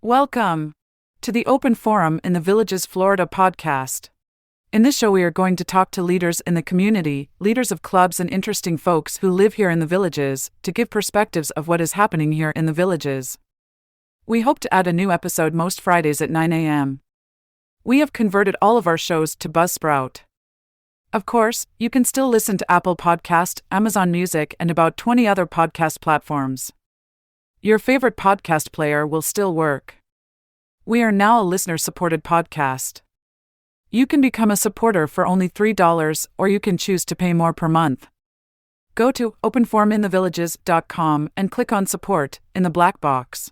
Welcome to the Open Forum in the Villages, Florida podcast. In this show, we are going to talk to leaders in the community, leaders of clubs, and interesting folks who live here in the Villages to give perspectives of what is happening here in the Villages. We hope to add a new episode most Fridays at 9 a.m. We have converted all of our shows to Buzzsprout. Of course, you can still listen to Apple Podcast, Amazon Music, and about 20 other podcast platforms. Your favorite podcast player will still work. We are now a listener-supported podcast. You can become a supporter for only $3, or you can choose to pay more per month. Go to openforuminthevillages.com and click on Support in the black box.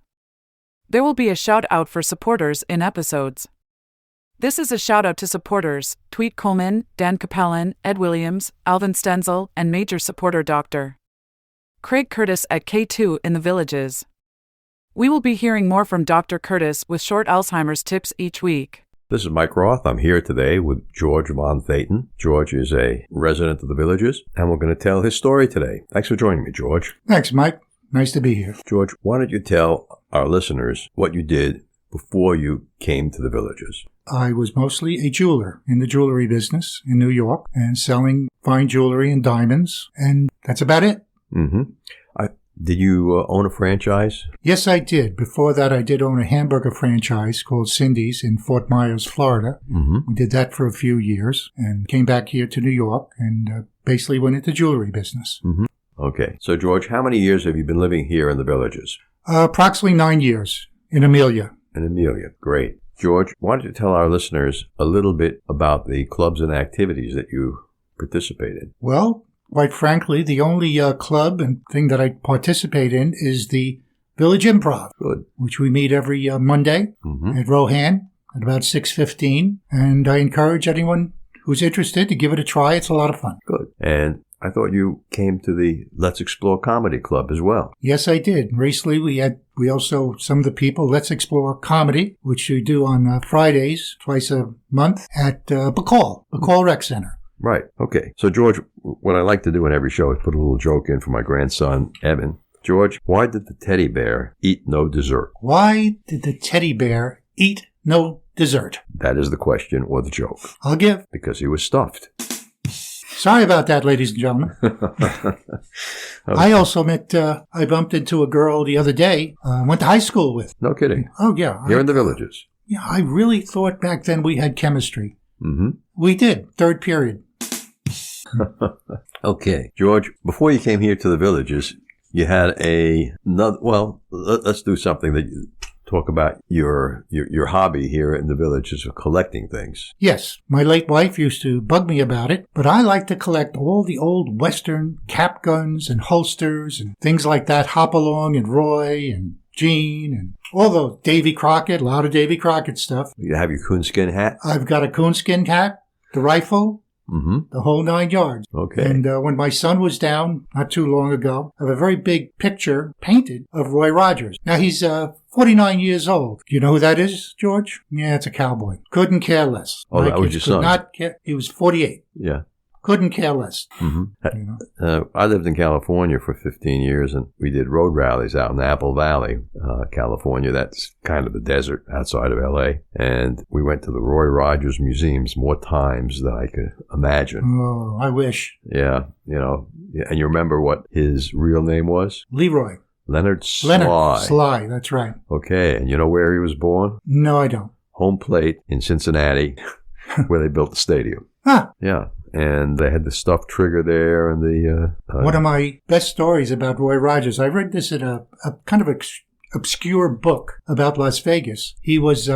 There will be a shout-out for supporters in episodes. This is a shout-out to supporters, Tweet Coleman, Dan Capellan, Ed Williams, Alvin Stenzel, and major supporter Dr. Craig Curtis at K2 in the Villages. We will be hearing more from Dr. Curtis with short Alzheimer's tips each week. This is Mike Roth. I'm here today with George von Thaden. George is a resident of the Villages, and we're going to tell his story today. Thanks for joining me, George. Thanks, Mike. Nice to be here. George, why don't you tell our listeners what you did before you came to the Villages? I was mostly a jeweler in the jewelry business in New York and selling fine jewelry and diamonds, and that's about it. Mm-hmm. Did you own a franchise? Yes, I did. Before that, I did own a hamburger franchise called Cindy's in Fort Myers, Florida. Mm-hmm. We did that for a few years and came back here to New York and basically went into jewelry business. Mm-hmm. Okay. So, George, how many years have you been living here in the Villages? Approximately 9 years in Amelia. In Amelia. Great. George, why don't you tell our listeners a little bit about the clubs and activities that you participate in? Well, quite frankly, the only club and thing that I participate in is the Village Improv. Good. Which we meet every Monday at Rohan at about 6:15. And I encourage anyone who's interested to give it a try. It's a lot of fun. Good. And I thought you came to the Let's Explore Comedy Club as well. Yes, I did. Recently, we also, some of the people, Let's Explore Comedy, which we do on Fridays, twice a month at Bacall Rec Center. Right. Okay. So, George, what I like to do in every show is put a little joke in for my grandson, Evan. George, why did the teddy bear eat no dessert? Why did the teddy bear eat no dessert? That is the question or the joke. I'll give. Because he was stuffed. Sorry about that, ladies and gentlemen. Okay. I also I bumped into a girl the other day I went to high school with. No kidding. Oh, yeah. Here in the Villages. Yeah, I really thought back then we had chemistry. Mm-hmm. We did. Third period. Okay. George, before you came here to the Villages, you had let's do something that you talk about your hobby here in the Villages of collecting things. Yes. My late wife used to bug me about it, but I like to collect all the old Western cap guns and holsters and things like that. Hopalong and Roy and Gene and all those Davy Crockett, a lot of Davy Crockett stuff. You have your coonskin hat? I've got a coonskin hat, the rifle, the whole 9 yards. Okay. And when my son was down not too long ago, I have a very big picture painted of Roy Rogers. Now he's 49 years old. Do you know who that is, George? Yeah, it's a cowboy. Couldn't care less. Oh, that was your son? He was 48. Yeah. Couldn't care less. Mm-hmm. You know? I lived in California for 15 years, and we did road rallies out in Apple Valley, California. That's kind of the desert outside of L.A. And we went to the Roy Rogers museums more times than I could imagine. Oh, I wish. Yeah, and you remember what his real name was? Leroy. Leonard Sly. Leonard Sly, that's right. Okay, and you know where he was born? No, I don't. Home plate in Cincinnati, where they built the stadium. Huh. Yeah. And they had the stuffed trigger there and the... One of my best stories about Roy Rogers, I read this in a kind of obscure book about Las Vegas. He was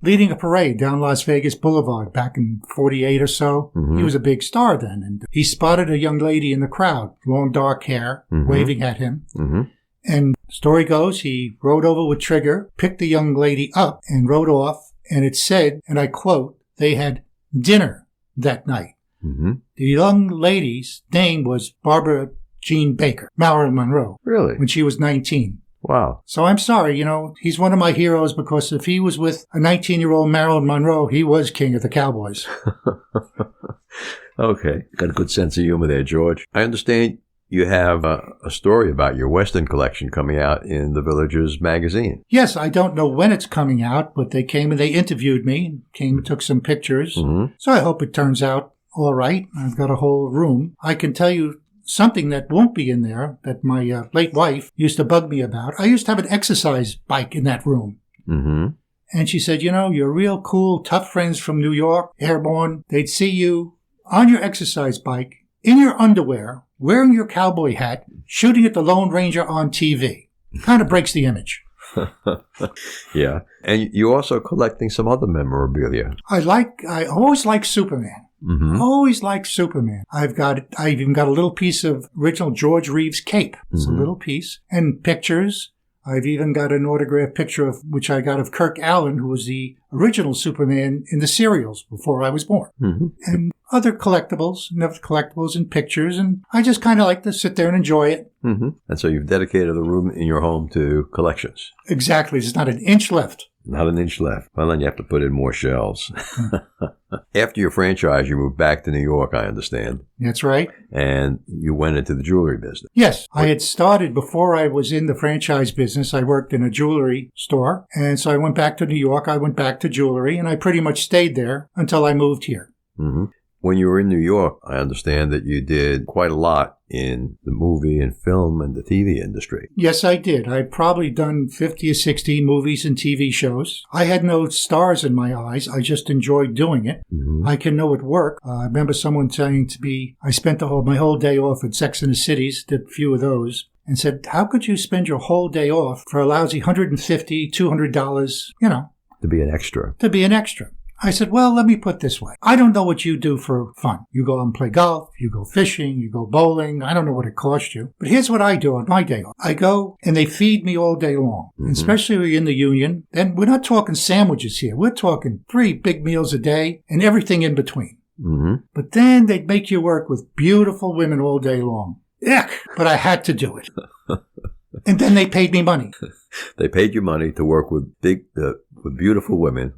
leading a parade down Las Vegas Boulevard back in 48 or so. Mm-hmm. He was a big star then. And he spotted a young lady in the crowd, long dark hair, waving at him. Mm-hmm. And story goes, he rode over with Trigger, picked the young lady up and rode off. And it said, and I quote, they had dinner that night. Mm-hmm. The young lady's name was Barbara Jean Baker, Marilyn Monroe. Really? When she was 19. Wow. So I'm sorry, he's one of my heroes because if he was with a 19-year-old Marilyn Monroe, he was king of the Cowboys. Okay. Got a good sense of humor there, George. I understand you have a story about your Western collection coming out in the Villages magazine. Yes, I don't know when it's coming out, but they came and they interviewed me, came and took some pictures. Mm-hmm. So I hope it turns out all right. I've got a whole room. I can tell you something that won't be in there that my late wife used to bug me about. I used to have an exercise bike in that room. Mm-hmm. And she said, you're real cool, tough friends from New York, airborne. They'd see you on your exercise bike, in your underwear, wearing your cowboy hat, shooting at the Lone Ranger on TV. Kind of breaks the image. Yeah. And you're also collecting some other memorabilia. I always liked Superman. Mm-hmm. Always liked Superman. I've even got a little piece of original George Reeves cape. It's a little piece. And pictures. I've even got an autographed picture which I got of Kirk Allen, who was the original Superman in the serials before I was born. Mm-hmm. And other collectibles and pictures. And I just kind of like to sit there and enjoy it. Mm-hmm. And so you've dedicated a room in your home to collections. Exactly. There's not an inch left. Not an inch left. Well, then you have to put in more shelves. After your franchise, you moved back to New York, I understand. That's right. And you went into the jewelry business. Yes. I had started before I was in the franchise business. I worked in a jewelry store. And so I went back to New York. I went back to jewelry. And I pretty much stayed there until I moved here. Mm-hmm. When you were in New York, I understand that you did quite a lot in the movie and film and the TV industry. Yes, I did. I've probably done 50 or 60 movies and TV shows. I had no stars in my eyes. I just enjoyed doing it. Mm-hmm. I can know it work. I remember someone saying to me, I spent my whole day off at Sex and the Cities, did a few of those, and said, how could you spend your whole day off for a lousy $150, $200, To be an extra. To be an extra. I said, well, let me put it this way. I don't know what you do for fun. You go and play golf, you go fishing, you go bowling. I don't know what it costs you. But here's what I do on my day off. I go and they feed me all day long, especially when you're in the union. Then we're not talking sandwiches here. We're talking 3 big meals a day and everything in between. Mm-hmm. But then they'd make you work with beautiful women all day long. Yuck! But I had to do it. And then they paid me money. They paid you money to work with with beautiful women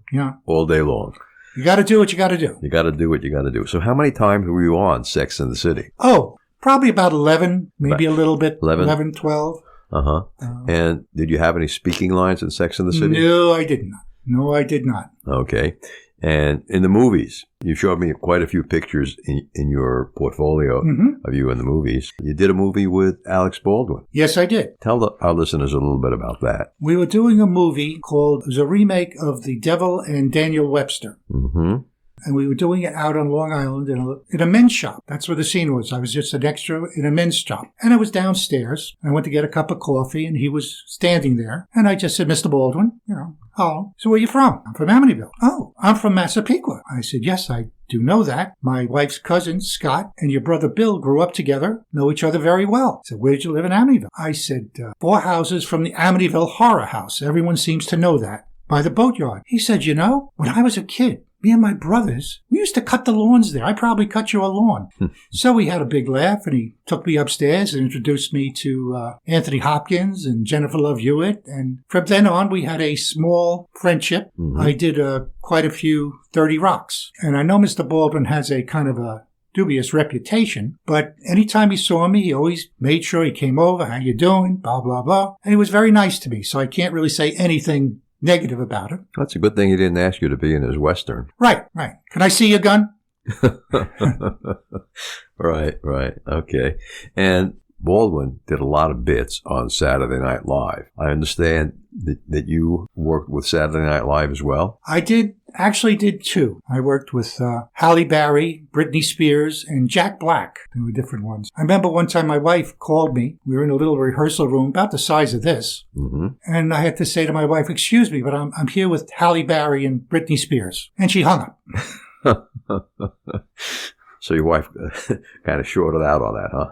all day long. You got to do what you got to do. You got to do what you got to do. So how many times were you on Sex and the City? Oh, probably about 11, maybe a little bit. 11, 12. Uh-huh. And did you have any speaking lines in Sex and the City? No, I did not. Okay. And in the movies, you showed me quite a few pictures in your portfolio of you in the movies. You did a movie with Alec Baldwin. Yes, I did. Tell our listeners a little bit about that. We were doing a movie called, it was a remake of The Devil and Daniel Webster. Mm-hmm. And we were doing it out on Long Island in a men's shop. That's where the scene was. I was just an extra in a men's shop. And I was downstairs. I went to get a cup of coffee, and he was standing there. And I just said, Mr. Baldwin, oh, so where are you from? I'm from Amityville. Oh, I'm from Massapequa. I said, yes, I do know that. My wife's cousin, Scott, and your brother Bill grew up together, know each other very well. I said, where did you live in Amityville? I said, 4 houses from the Amityville Horror House. Everyone seems to know that. By the boatyard. He said, when I was a kid, me and my brothers, we used to cut the lawns there. I probably cut your lawn. So we had a big laugh, and he took me upstairs and introduced me to Anthony Hopkins and Jennifer Love Hewitt. And from then on, we had a small friendship. Mm-hmm. I did quite a few 30 Rocks. And I know Mr. Baldwin has a kind of a dubious reputation, but anytime he saw me, he always made sure he came over. How you doing? Blah, blah, blah. And he was very nice to me, so I can't really say anything negative about it. That's a good thing he didn't ask you to be in his Western. Right. Can I see your gun? Right. Okay. And Baldwin did a lot of bits on Saturday Night Live. I understand that you worked with Saturday Night Live as well? I actually did 2. I worked with Halle Berry, Britney Spears, and Jack Black. They were different ones. I remember one time my wife called me. We were in a little rehearsal room about the size of this. Mm-hmm. And I had to say to my wife, excuse me, but I'm here with Halle Berry and Britney Spears. And she hung up. So your wife kind of shorted out on that, huh?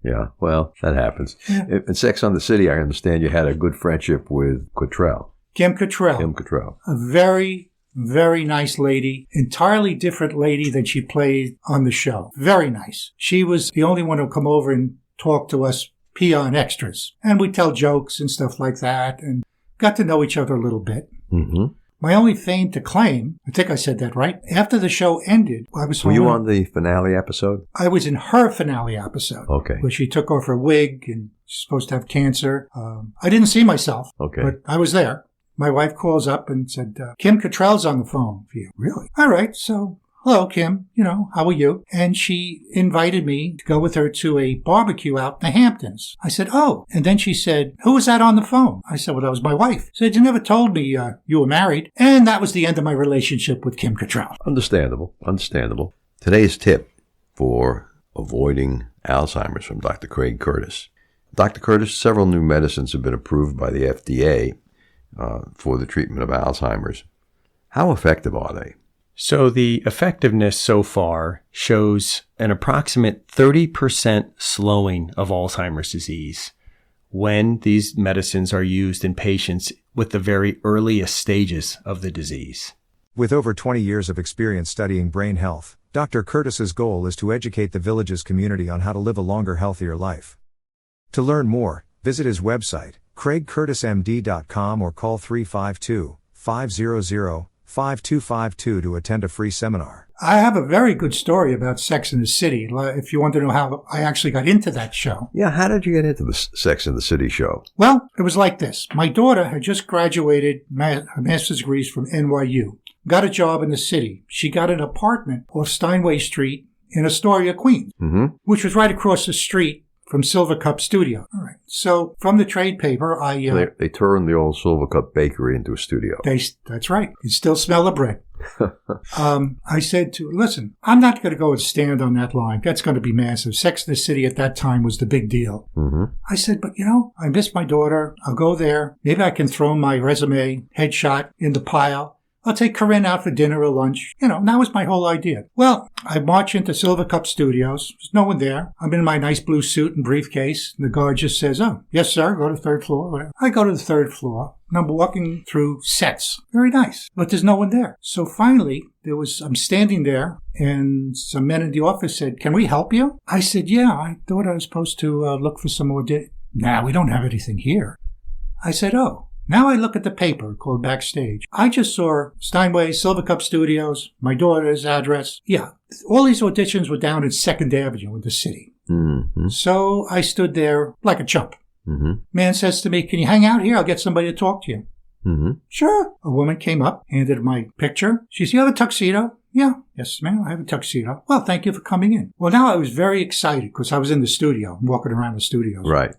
Yeah, well, that happens. Yeah. In Sex on the City, I understand you had a good friendship with Cottrell. Kim Cottrell. A very, very nice lady. Entirely different lady than she played on the show. Very nice. She was the only one who come over and talk to us peon extras. And we tell jokes and stuff like that and got to know each other a little bit. Mm-hmm. my only fame to claim, I think I said that right, after the show ended, I was Were you on the finale episode? I was in her finale episode. Okay. Where she took off her wig and she's supposed to have cancer. I didn't see myself. Okay. But I was there. My wife calls up and said, Kim Cattrall's on the phone for you. Really? All right. So, hello, Kim. How are you? And she invited me to go with her to a barbecue out in the Hamptons. I said, oh. And then she said, who was that on the phone? I said, well, that was my wife. She said, you never told me you were married. And that was the end of my relationship with Kim Cattrall. Understandable. Today's tip for avoiding Alzheimer's from Dr. Craig Curtis. Dr. Curtis, several new medicines have been approved by the FDA for the treatment of Alzheimer's. How effective are they? So the effectiveness so far shows an approximate 30% slowing of Alzheimer's disease when these medicines are used in patients with the very earliest stages of the disease. With over 20 years of experience studying brain health, Dr. Curtis's goal is to educate the Villages community on how to live a longer, healthier life. To learn more, visit his website, craigcurtismd.com, or call 352-500-5252 to attend a free seminar. I have a very good story about Sex and the City, if you want to know how I actually got into that show. Yeah, how did you get into the Sex and the City show? Well, it was like this. My daughter had just graduated her master's degrees from NYU, got a job in the city. She got an apartment off Steinway Street in Astoria, Queens, which was right across the street from Silver Cup Studio. All right. So from the trade paper, They turned the old Silver Cup bakery into a studio. That's right. You still smell the bread. I said to her, listen, I'm not going to go and stand on that line. That's going to be massive. Sex and the City at that time was the big deal. I said, but I miss my daughter. I'll go there. Maybe I can throw my resume headshot in the pile. I'll take Corinne out for dinner or lunch. That was my whole idea. Well, I march into Silver Cup Studios. There's no one there. I'm in my nice blue suit and briefcase. And the guard just says, oh, yes, sir, go to the third floor. Whatever. I go to the third floor, and I'm walking through sets. Very nice. But there's no one there. So finally, I'm standing there, and some men in the office said, can we help you? I said, yeah, I thought I was supposed to look for some more. Nah, we don't have anything here. I said, oh. Now I look at the paper called Backstage. I just saw Steinway, Silver Cup Studios, my daughter's address. Yeah, all these auditions were down in 2nd Avenue in the city. So I stood there like a chump. Man says to me, can you hang out here? I'll get somebody to talk to you. Sure. A woman came up, handed my picture. She said, you have a tuxedo? Yeah. Yes, ma'am, I have a tuxedo. Well, thank you for coming in. Well, now I was very excited because I was in the studio, walking around the studio. Right.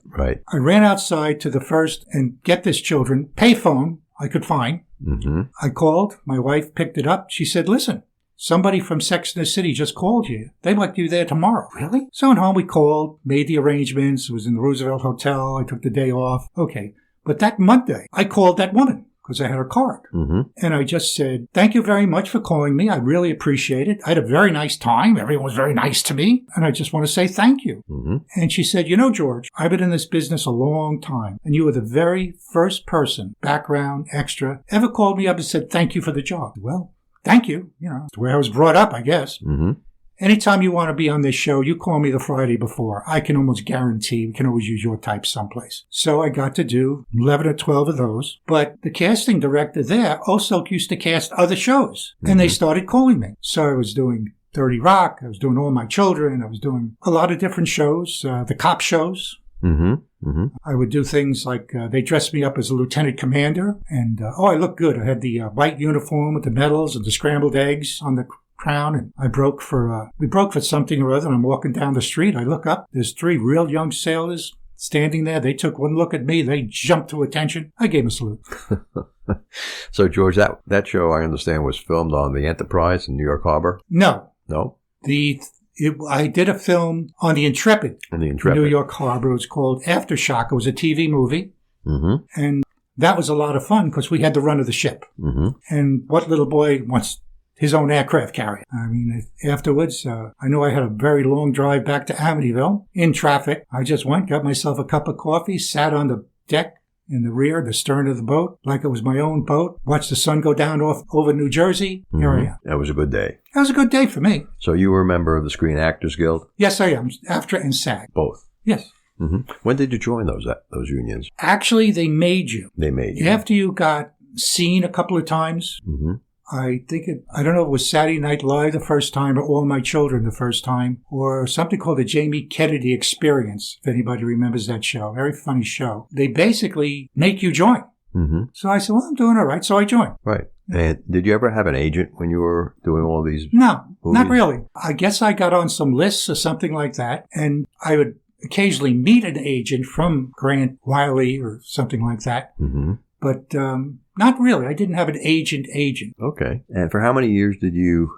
I ran outside to the first, and get this, children, payphone I could find. I called. My wife picked it up. She said, listen, somebody from Sex and the City just called you. They want you there tomorrow. Really? So at home we called, made the arrangements. It was in the Roosevelt Hotel. I took the day off. Okay. But that Monday, I called that woman because I had her card. And I just said, thank you very much for calling me. I really appreciate it. I had a very nice time. Everyone was very nice to me. And I just want to say thank you. And she said, George, I've been in this business a long time. And you were the very first person, background, extra, ever called me up and said, thank you for the job. Well, thank you. It's the way I was brought up, I guess. Anytime you want to be on this show, you call me the Friday before. I can almost guarantee we can always use your type someplace. So I got to do 11 or 12 of those. But the casting director there also used to cast other shows. And they started calling me. So I was doing 30 Rock. I was doing All My Children. I was doing a lot of different shows, the cop shows. I would do things like they dressed me up as a lieutenant commander. And, I looked good. I had the white uniform with the medals and the scrambled eggs on the crown, and we broke for something or other, and I'm walking down the street. I look up. There's 3 real young sailors standing there. They took one look at me. They jumped to attention. I gave them a salute. So, George, that show, I understand, was filmed on the Enterprise in New York Harbor? No. I did a film on the Intrepid. In the Intrepid. New York Harbor. It was called Aftershock. It was a TV movie. And that was a lot of fun because we had the run of the ship. And what little boy wants his own aircraft carrier? I mean, afterwards, I knew I had a very long drive back to Amityville in traffic. I just went, got myself a cup of coffee, sat on the deck in the rear, the stern of the boat, like it was my own boat, watched the sun go down over New Jersey. Here I am. That was a good day. That was a good day for me. So you were a member of the Screen Actors Guild? Yes, I am. AFTRA and SAG. Both? Yes. When did you join those unions? Actually, they made you. They made you. After you got seen a couple of times. Mm-hmm. I don't know if it was Saturday Night Live the first time or All My Children the first time or something called the Jamie Kennedy Experience, if anybody remembers that show. Very funny show. They basically make you join. Mm-hmm. So I said, well, I'm doing all right. So I joined. Right. And did you ever have an agent when you were doing all these? No, movies? not really. I guess I got on some lists or something like that. And I would occasionally meet an agent from Grant Wiley or something like that. Mm-hmm. But not really. I didn't have an agent. Okay. And for how many years did you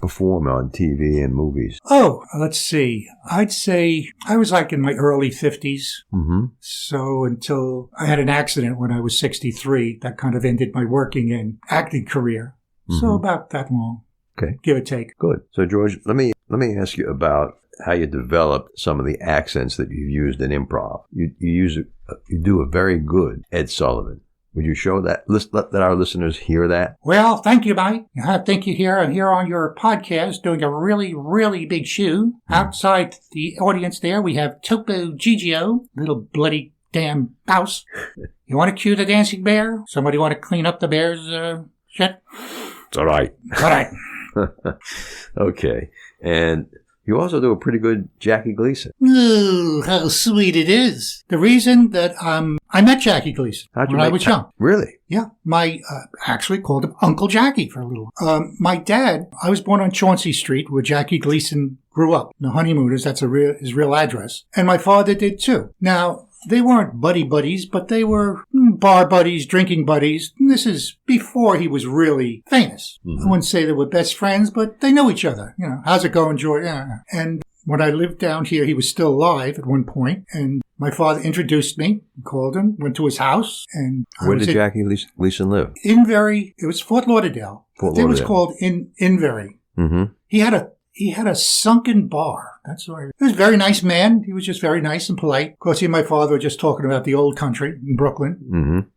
perform on TV and movies? Oh, let's see. I'd say I was like in my early 50s. Mm-hmm. So until I had an accident when I was 63, that kind of ended my working and acting career. Mm-hmm. So about that long. Okay. Give or take. Good. So, George, let me ask you about how you developed some of the accents that you've used in improv. You do a very good Ed Sullivan. Would you show that? Let our listeners hear that? Well, thank you, Mike. Thank you here. I'm here on your podcast doing a really, really big shoe. Outside the audience there, we have Topo Gigio, little bloody damn mouse. You want to cue the dancing bear? Somebody want to clean up the bear's shit? It's all right. All right. Okay. And you also do a pretty good Jackie Gleason. Ooh, how sweet it is. The reason that I met Jackie Gleason when I was young. Really? Yeah. Actually called him Uncle Jackie for a little. My dad, I was born on Chauncey Street where Jackie Gleason grew up. The Honeymooners, that's his real address. And my father did too. Now, they weren't buddies, but they were bar buddies, drinking buddies. And this is before he was really famous. Mm-hmm. I wouldn't say they were best friends, but they knew each other. You know, how's it going, George? Yeah. And when I lived down here, he was still alive at one point, and my father introduced me, called him, went to his house, and where did Jackie Gleason live? Invery. It was Fort Lauderdale. It was called Invery. Mm-hmm. He had a sunken bar. That's why. He was a very nice man. He was just very nice and polite. Of course, he and my father were just talking about the old country in Brooklyn.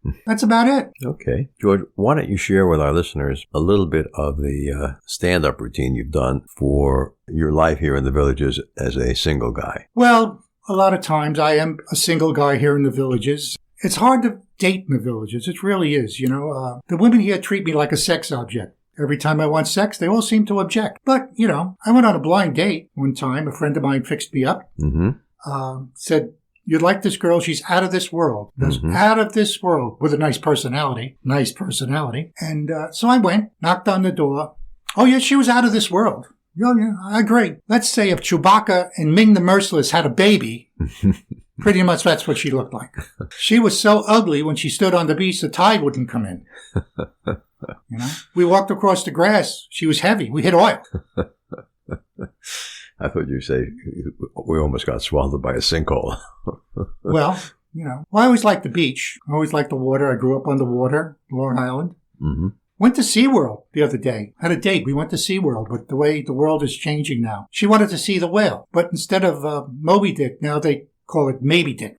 Mm-hmm. That's about it. Okay. George, why don't you share with our listeners a little bit of the stand-up routine you've done for your life here in the Villages as a single guy? Well, a lot of times I am a single guy here in the Villages. It's hard to date in the Villages. It really is, you know. The women here treat me like a sex object. Every time I want sex, they all seem to object. But, you know, I went on a blind date one time. A friend of mine fixed me up. Mm-hmm. Said, you'd like this girl. She's out of this world. Mm-hmm. Out of this world with a nice personality. And so I went, knocked on the door. Oh, yeah, she was out of this world. Oh, yeah, I agree. Let's say if Chewbacca and Ming the Merciless had a baby, pretty much that's what she looked like. She was so ugly when she stood on the beach, the tide wouldn't come in. You know, we walked across the grass. She was heavy. We hit oil. I thought you'd say we almost got swallowed by a sinkhole. Well, you know, I always liked the beach. I always liked the water. I grew up on the water, Long Island. Mm-hmm. Went to SeaWorld the other day. Had a date. We went to SeaWorld, but the way the world is changing now. She wanted to see the whale, but instead of Moby Dick, now they call it Maybe Dick.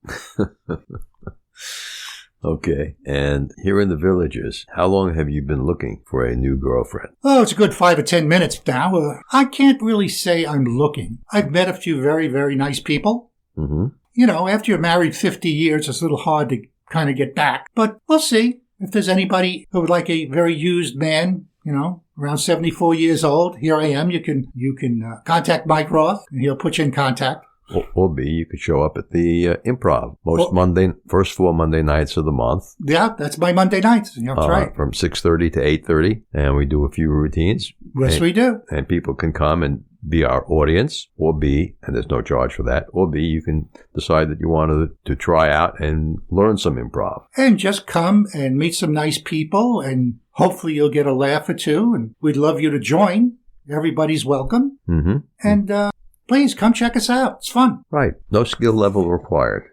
Okay. And here in the Villages, how long have you been looking for a new girlfriend? Oh, it's a good 5 or 10 minutes now. I can't really say I'm looking. I've met a few very, very nice people. Mm-hmm. You know, after you're married 50 years, it's a little hard to kind of get back. But we'll see. If there's anybody who would like a very used man, you know, around 74 years old, here I am. You can contact Mike Roth, and he'll put you in contact. Or B, you could show up at the Improv first 4 Monday nights of the month. Yeah, that's my Monday nights. That's right. From 6:30 to 8:30, and we do a few routines. Yes, we do. And people can come and be our audience, or B, and there's no charge for that, or B, you can decide that you want to try out and learn some improv. And just come and meet some nice people, and hopefully you'll get a laugh or two, and we'd love you to join. Everybody's welcome. Mm-hmm. And please come check us out. It's fun. Right. No skill level required.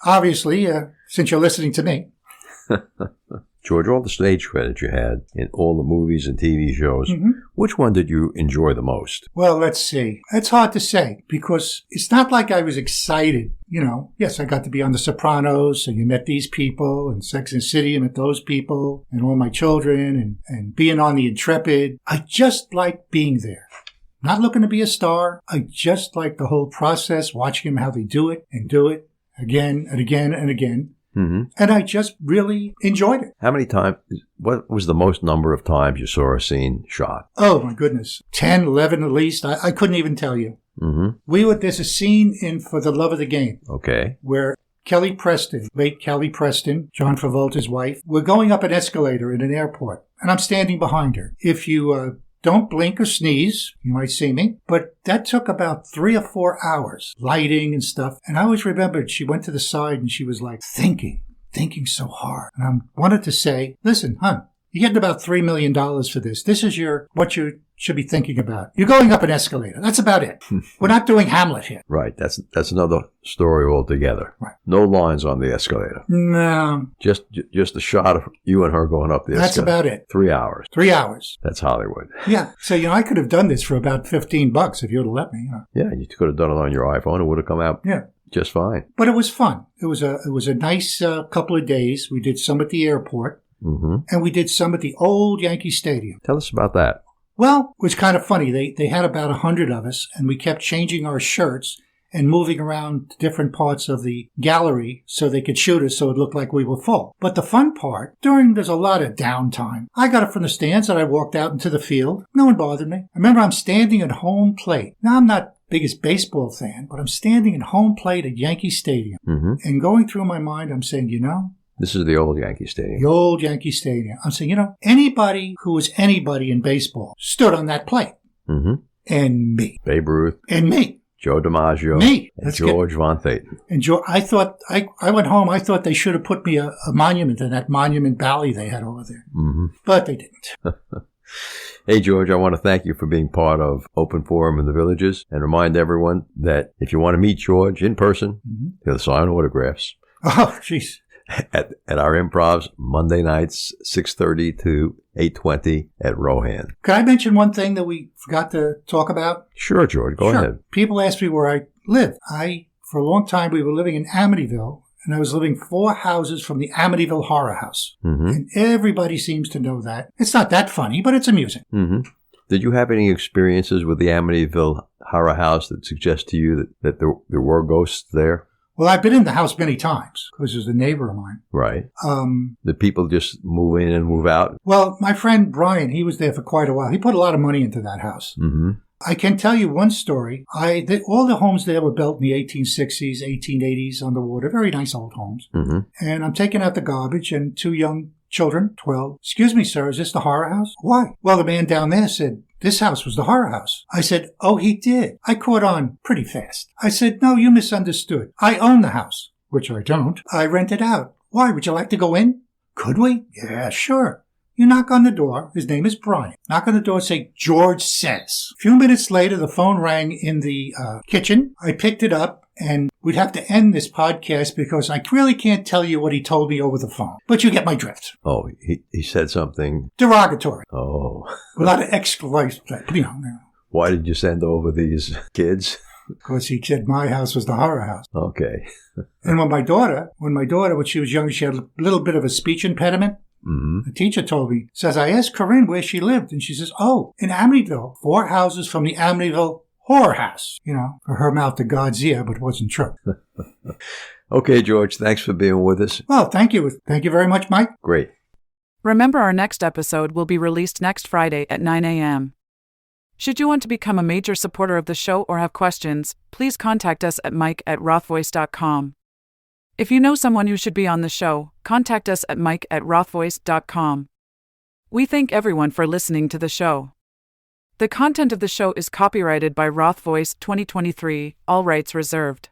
Obviously, since you're listening to me. George, all the stage credit you had in all the movies and TV shows, mm-hmm. Which one did you enjoy the most? Well, let's see. It's hard to say because it's not like I was excited. You know, yes, I got to be on The Sopranos, and you met these people, and Sex and the City, I met those people, and All My Children, and being on The Intrepid. I just like being there. Not looking to be a star. I just like the whole process, watching them how they do it again and again and again. Mm-hmm. And I just really enjoyed it. How many times, what was the most number of times you saw a scene shot? Oh, my goodness. 10, 11 at least. I couldn't even tell you. Mm-hmm. There's a scene in For the Love of the Game. Okay. Where Kelly Preston, late Kelly Preston, John Travolta's wife, we're going up an escalator in an airport, and I'm standing behind her. If you don't blink or sneeze, you might see me. But that took about 3 or 4 hours, lighting and stuff. And I always remembered she went to the side and she was like thinking so hard. And I wanted to say, listen, hon, you're getting about $3 million for this. This is what you should be thinking about. You're going up an escalator. That's about it. We're not doing Hamlet here. Right. That's another story altogether. Right. No lines on the escalator. No. Just a shot of you and her going up the escalator. That's about it. 3 hours. 3 hours. That's Hollywood. Yeah. So, I could have done this for about $15 if you would have let me. Yeah, you could have done it on your iPhone. It would have come out just fine. But it was fun. It was a nice couple of days. We did some at the airport. Mm-hmm. And we did some at the old Yankee Stadium. Tell us about that. Well, it was kind of funny. They had about 100 of us, and we kept changing our shirts and moving around to different parts of the gallery so they could shoot us so it looked like we were full. But the fun part, there's a lot of downtime. I got up from the stands and I walked out into the field. No one bothered me. I remember I'm standing at home plate. Now, I'm not biggest baseball fan, but I'm standing at home plate at Yankee Stadium. Mm-hmm. And going through my mind, I'm saying, this is the old Yankee Stadium. The old Yankee Stadium. I'm saying, anybody who was anybody in baseball stood on that plate. Mm-hmm. And me. Babe Ruth. And me. Joe DiMaggio. Me. And George Von Thaden. And I thought, I went home, I thought they should have put me a monument in that Monument Valley they had over there. Mm-hmm. But they didn't. Hey, George, I want to thank you for being part of Open Forum in the Villages and remind everyone that if you want to meet George in person, he'll sign autographs. Oh, jeez. At our improvs, Monday nights, 6:30 to 8:20 at Rohan. Could I mention one thing that we forgot to talk about? Sure, George. Go ahead. People ask me where I live. For a long time, we were living in Amityville, and I was living 4 houses from the Amityville Horror House. Mm-hmm. And everybody seems to know that. It's not that funny, but it's amusing. Mm-hmm. Did you have any experiences with the Amityville Horror House that suggest to you that there were ghosts there? Well, I've been in the house many times because there's a neighbor of mine. Right. Did people just move in and move out? Well, my friend Brian, he was there for quite a while. He put a lot of money into that house. Mm-hmm. I can tell you one story. All the homes there were built in the 1860s, 1880s on the water. Very nice old homes. Mm-hmm. And I'm taking out the garbage and 2 young children, 12. Excuse me, sir, is this the horror house? Why? Well, the man down there said, this house was the horror house. I said, oh, he did. I caught on pretty fast. I said, no, you misunderstood. I own the house, which I don't. I rent it out. Why? Would you like to go in? Could we? Yeah, sure. You knock on the door. His name is Brian. Knock on the door and say, George says. A few minutes later, the phone rang in the kitchen. I picked it up, and we'd have to end this podcast because I really can't tell you what he told me over the phone. But you get my drift. Oh, he said something derogatory. Oh. A lot of exclamation. Why did you send over these kids? Because he said my house was the horror house. Okay. And when my daughter, when she was younger, she had a little bit of a speech impediment. Mm-hmm. The teacher told me, says, I asked Corinne where she lived, and she says, oh, in Amityville, 4 houses from the Amityville Horror House. For her mouth to God's ear, but it wasn't true. Okay, George, thanks for being with us. Well, thank you. Thank you very much, Mike. Great. Remember, our next episode will be released next Friday at 9 a.m. Should you want to become a major supporter of the show or have questions, please contact us at mike@rothvoice.com. If you know someone who should be on the show, contact us at mike@rothvoice.com. We thank everyone for listening to the show. The content of the show is copyrighted by Roth Voice 2023, all rights reserved.